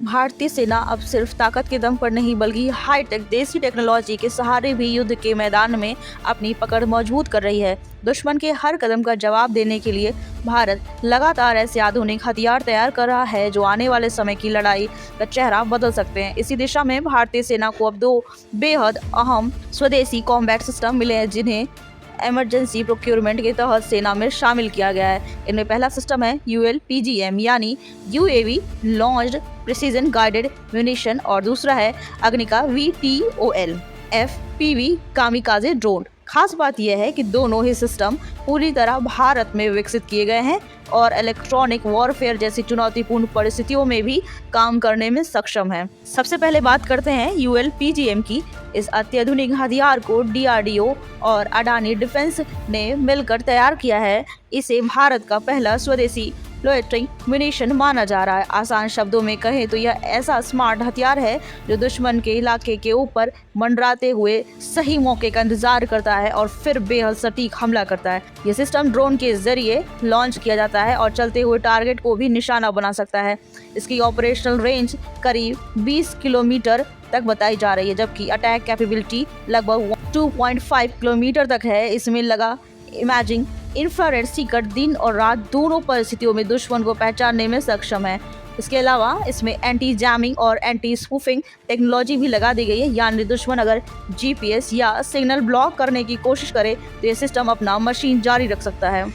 भारतीय सेना अब सिर्फ ताकत के दम पर नहीं बल्कि हाईटेक देसी टेक्नोलॉजी के सहारे भी युद्ध के मैदान में अपनी पकड़ मजबूत कर रही है। दुश्मन के हर कदम का जवाब देने के लिए भारत लगातार ऐसे आधुनिक हथियार तैयार कर रहा है जो आने वाले समय की लड़ाई का चेहरा बदल सकते हैं। इसी दिशा में भारतीय सेना को अब 2 बेहद अहम स्वदेशी कॉम्बैट सिस्टम मिले हैं जिन्हें इमरजेंसी प्रोक्योरमेंट के तहत सेना में शामिल किया गया है। इनमें पहला सिस्टम है ULPGM यानी UAV launched precision guided munition और दूसरा है अग्निका VTOL FPV कामिकाजे ड्रोन। खास बात यह है कि दोनों ही सिस्टम पूरी तरह भारत में विकसित किए गए हैं और इलेक्ट्रॉनिक वॉरफेयर जैसी चुनौतीपूर्ण परिस्थितियों में भी काम करने में सक्षम है। सबसे पहले बात करते हैं ULPGM की। इस अत्याधुनिक हथियार को DRDO और अडानी डिफेंस ने मिलकर तैयार किया है। इसे भारत का पहला स्वदेशी लोइटरिंग म्यूनिशन माना जा रहा है। आसान शब्दों में कहें तो यह ऐसा स्मार्ट हथियार है जो दुश्मन के इलाके के ऊपर मंडराते हुए सही मौके का इंतजार करता है और फिर बेहद सटीक हमला करता है। यह सिस्टम ड्रोन के जरिए लॉन्च किया जाता है और चलते हुए टारगेट को भी निशाना बना सकता है। इसकी ऑपरेशनल रेंज करीब 20 किलोमीटर तक बताई जा रही है जबकि अटैक कैपेबिलिटी लगभग 2.5 किलोमीटर तक है। इसमें लगा इमेजिंग इंफ्रारेड सीकर दिन और रात दोनों परिस्थितियों में दुश्मन को पहचानने में सक्षम है। इसके अलावा इसमें एंटी जैमिंग और एंटी स्पूफिंग टेक्नोलॉजी भी लगा दी गई है, यानी दुश्मन अगर GPS या सिग्नल ब्लॉक करने की कोशिश करे तो यह सिस्टम अपना मशीन जारी रख सकता है।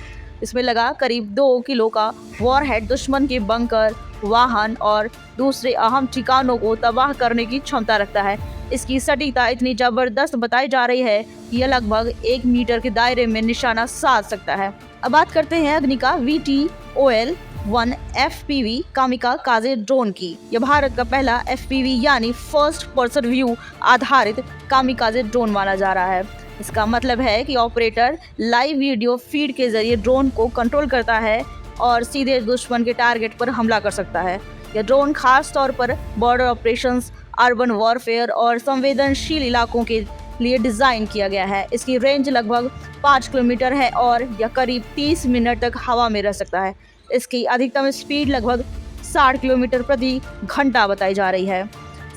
इसमें लगा करीब 2 किलो का वॉरहेड दुश्मन के बंकर, वाहन और दूसरे अहम ठिकानों को तबाह करने की क्षमता रखता है। इसकी सटीकता इतनी जबरदस्त बताई जा रही है कि यह लगभग 1 मीटर के दायरे में निशाना साध सकता है। अब बात करते हैं अग्निका VTOL 1 FPV कामिकाजे ड्रोन की। यह भारत का पहला FPV यानी फर्स्ट पर्सन व्यू आधारित कामिकाजे ड्रोन माना जा रहा है। इसका मतलब है कि ऑपरेटर लाइव वीडियो फीड के जरिए ड्रोन को कंट्रोल करता है और सीधे दुश्मन के टारगेट पर हमला कर सकता है। यह ड्रोन खास तौर पर बॉर्डर ऑपरेशंस, अर्बन वॉरफेयर और संवेदनशील इलाकों के लिए डिजाइन किया गया है। इसकी रेंज लगभग 5 किलोमीटर है और यह करीब 30 मिनट तक हवा में रह सकता है। इसकी अधिकतम स्पीड लगभग 60 किलोमीटर प्रति घंटा बताई जा रही है।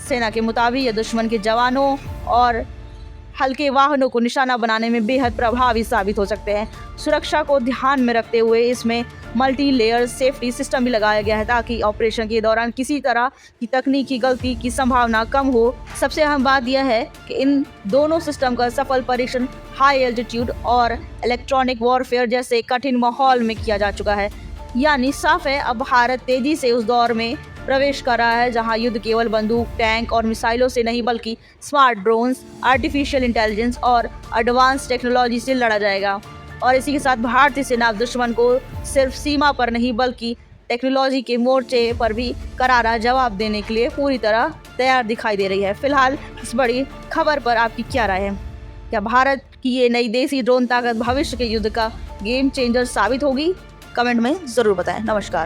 सेना के मुताबिक यह दुश्मन के जवानों और हल्के वाहनों को निशाना बनाने में बेहद प्रभावी साबित हो सकते हैं। सुरक्षा को ध्यान में रखते हुए इसमें मल्टी लेयर सेफ्टी सिस्टम भी लगाया गया है ताकि ऑपरेशन के दौरान किसी तरह की तकनीकी गलती की संभावना कम हो। सबसे अहम बात यह है कि इन दोनों सिस्टम का सफल परीक्षण हाई एल्टीट्यूड और इलेक्ट्रॉनिक वॉरफेयर जैसे कठिन माहौल में किया जा चुका है। यानी साफ है अब भारत तेजी से उस दौर में प्रवेश कर रहा है जहां युद्ध केवल बंदूक, टैंक और मिसाइलों से नहीं बल्कि स्मार्ट ड्रोन्स, आर्टिफिशियल इंटेलिजेंस और एडवांस टेक्नोलॉजी से लड़ा जाएगा। और इसी के साथ भारतीय सेना दुश्मन को सिर्फ सीमा पर नहीं बल्कि टेक्नोलॉजी के मोर्चे पर भी करारा जवाब देने के लिए पूरी तरह तैयार दिखाई दे रही है। फिलहाल इस बड़ी खबर पर आपकी क्या राय है? क्या भारत की ये नई देसी ड्रोन ताकत भविष्य के युद्ध का गेम चेंजर साबित होगी? कमेंट में ज़रूर बताएं। नमस्कार।